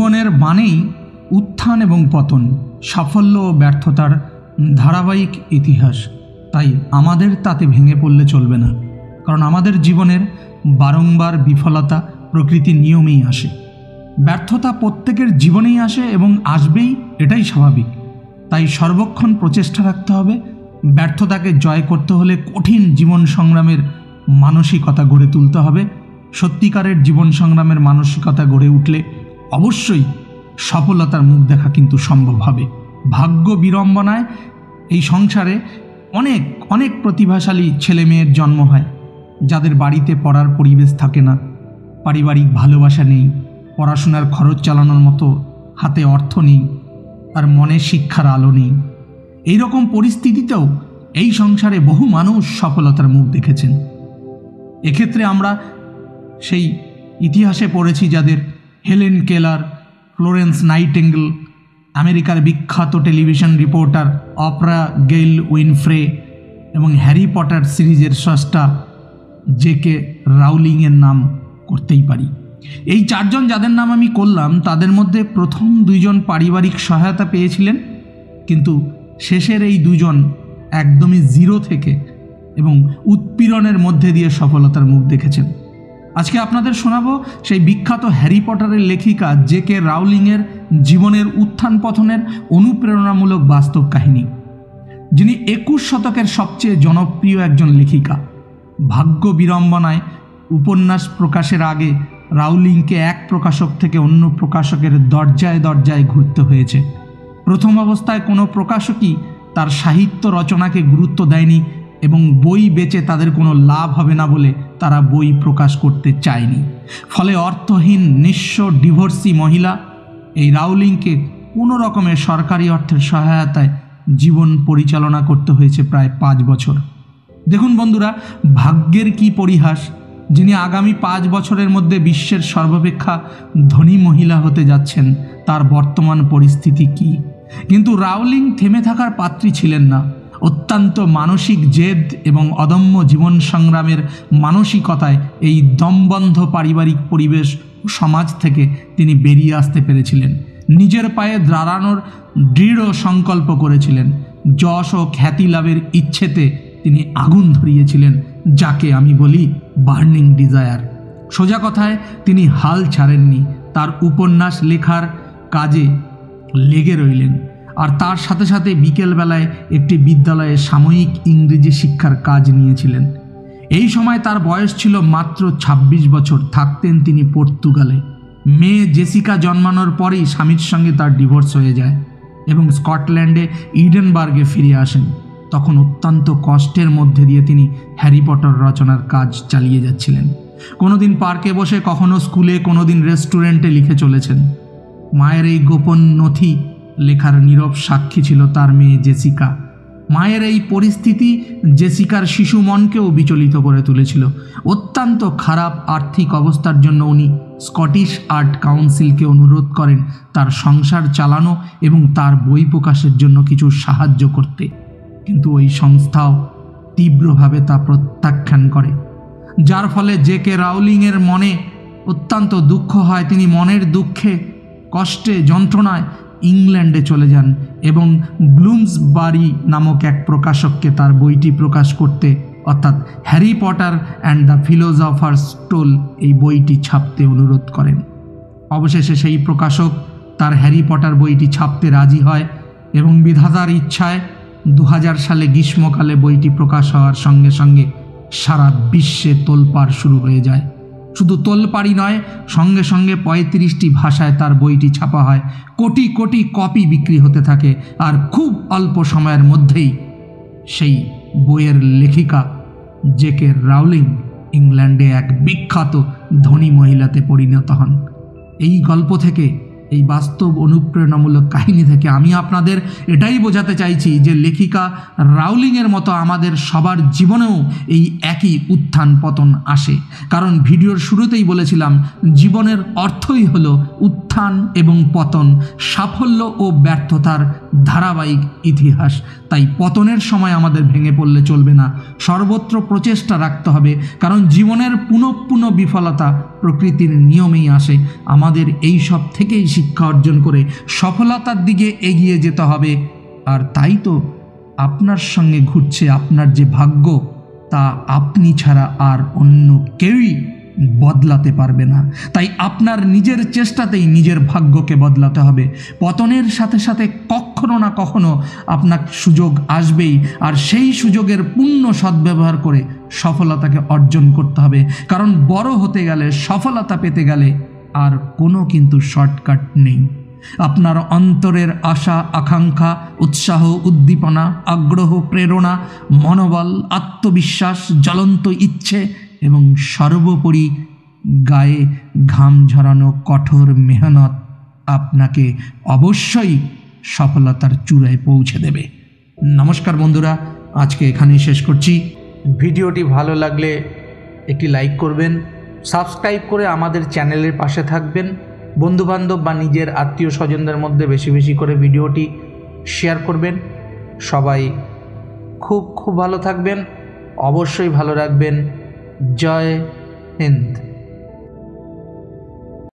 জীবনের মানেই উত্থান এবং পতন, সাফল্য ও ব্যর্থতার ধারাবাহিক ইতিহাস। তাই আমাদের তাতে ভেঙে পড়লে চলবে না, কারণ আমাদের জীবনের বারংবার বিফলতা প্রকৃতির নিয়মেই আসে। ব্যর্থতা প্রত্যেকের জীবনেই আসে এবং আসবেই, এটাই স্বাভাবিক। তাই সর্বক্ষণ প্রচেষ্টা রাখতে হবে। ব্যর্থতাকে জয় করতে হলে কঠিন জীবন সংগ্রামের মানসিকতা গড়ে তুলতে হবে। সত্যিকারের জীবন সংগ্রামের মানসিকতা গড়ে উঠলে অবশ্যই সফলতার মুখ দেখা কিন্তু সম্ভব হবে। ভাগ্য বিড়ম্বনায় এই সংসারে অনেক অনেক প্রতিভাশালী ছেলে মেয়ের জন্ম হয়, যাদের বাড়িতে পড়ার পরিবেশ থাকে না, পারিবারিক ভালোবাসা নেই, পড়াশোনার খরচ চালানোর মতো হাতে অর্থ নেই, আর মনে শিক্ষার আলো নেই। এই রকম পরিস্থিতিতেও এই সংসারে বহু মানুষ সফলতার মুখ দেখেছেন। এক্ষেত্রে আমরা সেই ইতিহাসে পড়েছি যাদের হেলেন কেলার, ফ্লোরেন্স নাইটিঙ্গেল, আমেরিকার বিখ্যাত television reporter Apara Gayle Winfrey এবং হ্যারি পটার সিরিজের স্রষ্টা জেকে রাউলিংয়ের নাম করতেই পারি। এই চারজন যাদের নাম আমি করলাম, তাদের মধ্যে প্রথম দুইজন পারিবারিক সহায়তা পেয়েছিলেন, কিন্তু শেষের এই দুজন একদমই জিরো থেকে এবং উৎপীড়নের মধ্যে দিয়ে সফলতার মুখ দেখেছেন। আজকে আপনাদের শোনাবো সেই বিখ্যাত হ্যারি পটারের লেখিকা জেকে রাউলিংয়ের জীবনের উত্থান পতনের অনুপ্রেরণামূলক বাস্তব কাহিনী, যিনি 21 শতকের সবচেয়ে জনপ্রিয় একজন লেখিকা। ভাগ্য বিড়ম্বনায় উপন্যাস প্রকাশের আগে রাউলিংকে এক প্রকাশক থেকে অন্য প্রকাশকের দরজায় দরজায় ঘুরতে হয়েছে। প্রথম অবস্থায় কোনো প্রকাশকই তার সাহিত্য রচনাকে গুরুত্ব দেয়নি এবং বই বেচে তাদের কোনো লাভ হবে না বলে তারা বই প্রকাশ করতে চায়নি। ফলে অর্থহীন, নিঃস্ব, ডিভোর্সি মহিলা এই রাউলিংকে কোনো রকমের সরকারি অর্থের সহায়তায় জীবন পরিচালনা করতে হয়েছে প্রায় 5 বছর। দেখুন বন্ধুরা, ভাগ্যের কি পরিহাস, যিনি আগামী 5 বছরের মধ্যে বিশ্বের সর্বাপেক্ষা ধনী মহিলা হতে যাচ্ছেন, তার বর্তমান পরিস্থিতি কি। কিন্তু রাউলিং থেমে থাকার পাত্রী ছিলেন না। অত্যন্ত মানসিক জেদ এবং অদম্য জীবন সংগ্রামের মানসিকতায় এই দমবন্ধ পারিবারিক পরিবেশ ও সমাজ থেকে তিনি বেরিয়ে আসতে পেরেছিলেন। নিজের পায়ে দাঁড়ানোর দৃঢ় সংকল্প করেছিলেন। যশ ও খ্যাতি লাভের ইচ্ছেতে তিনি আগুন ধরিয়েছিলেন, যাকে আমি বলি বার্নিং ডিজায়ার। সোজা কথায় তিনি হাল ছাড়েননি, তার উপন্যাস লেখার কাজে লেগে রইলেন। আর তার সাথে সাথে বিকেলবেলায় একটি বিদ্যালয়ে সাময়িক ইংরেজি শিক্ষার কাজ নিয়েছিলেন। এই সময় তার বয়স ছিল মাত্র 26 বছর। থাকতেন তিনি পর্তুগালে। মেয়ে জেসিকা জন্মানোর পরেই স্বামীর সঙ্গে তার ডিভোর্স হয়ে যায় এবং স্কটল্যান্ডে ইডেনবার্গে ফিরে আসেন। তখন অত্যন্ত কষ্টের মধ্যে দিয়ে তিনি হ্যারি পটার রচনার কাজ চালিয়ে যাচ্ছিলেন। কোনোদিন পার্কে বসে, কখনো স্কুলে, কোনোদিন রেস্টুরেন্টে লিখে চলেছেন। মায়ের এই গোপন নথি লেখার নীরব সাক্ষী ছিল তার মেয়ে জেসিকা। মায়ের এই পরিস্থিতি জেসিকার শিশু মনকেও বিচলিত করে তুলেছিল। অত্যন্ত খারাপ আর্থিক অবস্থার জন্য উনি স্কটিশ আর্ট কাউন্সিলকে অনুরোধ করেন তার সংসার চালানো এবং তার বই প্রকাশের জন্য কিছু সাহায্য করতে, কিন্তু ওই সংস্থাও তীব্রভাবে তা প্রত্যাখ্যান করে, যার ফলে জেকে রাউলিংয়ের মনে অত্যন্ত দুঃখ হয়। তিনি মনের দুঃখে, কষ্টে, যন্ত্রণায় ইংল্যান্ডে চলে যান এবং ব্লুমসবারি নামক এক প্রকাশককে তার বইটি প্রকাশ করতে, অর্থাৎ Harry Potter and the philosophers stole এই বইটি ছাপতে অনুরোধ করেন। অবশেষে সেই প্রকাশক তার হ্যারি পটার বইটি ছাপতে রাজি হয় এবং বিধাতার ইচ্ছায় 2000 সালে গ্রীষ্মকালে বইটি প্রকাশ হওয়ার সঙ্গে সঙ্গে সারা বিশ্বে তোলপাড় শুরু হয়ে যায়। শুধু তোলপাড়ই নয়, সঙ্গে সঙ্গে 35টি ভাষায় তার বইটি ছাপা হয়। কোটি কোটি কপি বিক্রি হতে থাকে। আর খুব অল্প সময়ের মধ্যেই সেই বইয়ের লেখিকা জেকে রাউলিং ইংল্যান্ডে এক বিখ্যাত ধনী মহিলাতে পরিণত হন। এই গল্প থেকে, এই বাস্তব অনুপ্রেরণামূলক কাহিনী থেকে আমি আপনাদের এটাই বোঝাতে চাইছি যে লেখিকা রাউলিংয়ের মতো আমাদের সবার জীবনেও এই একই উত্থান পতন আসে। কারণ ভিডিওর শুরুতেই বলেছিলাম, জীবনের অর্থই হলো উত্থান এবং পতন, সাফল্য ও ব্যর্থতার ধারাবাহিক ইতিহাস। তাই পতনের সময় আমাদের ভেঙে পড়লে চলবে না, সর্বত্র প্রচেষ্টা রাখতে হবে। কারণ জীবনের পুনঃ পুনঃ বিফলতা প্রকৃতির নিয়মেই আসে। আমাদের এই সব থেকেই শিক্ষা অর্জন করে সফলতার দিকে এগিয়ে যেতে হবে। আর তাই তো আপনার সঙ্গে ঘুরছে। আপনার যে ভাগ্য, তা আপনি ছাড়া আর অন্য কেউই বদলাতে পারবে না। তাই আপনার নিজের চেষ্টাতেই নিজের ভাগ্যকে বদলাতে হবে। পতনের সাথে সাথে কখনো না কখনো আপনার সুযোগ আসবেই, আর সেই সুযোগের পূর্ণ সদ্ব্যবহার করে সফলতাকে অর্জন করতে হবে। কারণ বড় হতে গেলে, সফলতা পেতে গেলে আর কোনো কিন্তু শর্টকাট নেই। আপনার অন্তরের আশা, আকাঙ্ক্ষা, উৎসাহ, উদ্দীপনা, আগ্রহ, প্রেরণা, মনোবল, আত্মবিশ্বাস, জ্বলন্ত ইচ্ছে এবং সর্বোপরি গায়ে ঘাম ঝরানো কঠোর মেহনত আপনাকে অবশ্যই সফলতার চূড়ায় পৌঁছে দেবে। নমস্কার বন্ধুরা, আজকে এখানেই শেষ করছি। ভিডিওটি ভালো লাগলে একটি লাইক করবেন, সাবস্ক্রাইব করে আমাদের চ্যানেলের পাশে থাকবেন। বন্ধুবান্ধব বা নিজের আত্মীয় স্বজনদের মধ্যে বেশি বেশি করে ভিডিওটি শেয়ার করবেন। সবাই খুব খুব ভালো থাকবেন, অবশ্যই ভালো রাখবেন। জয় হিন্দ।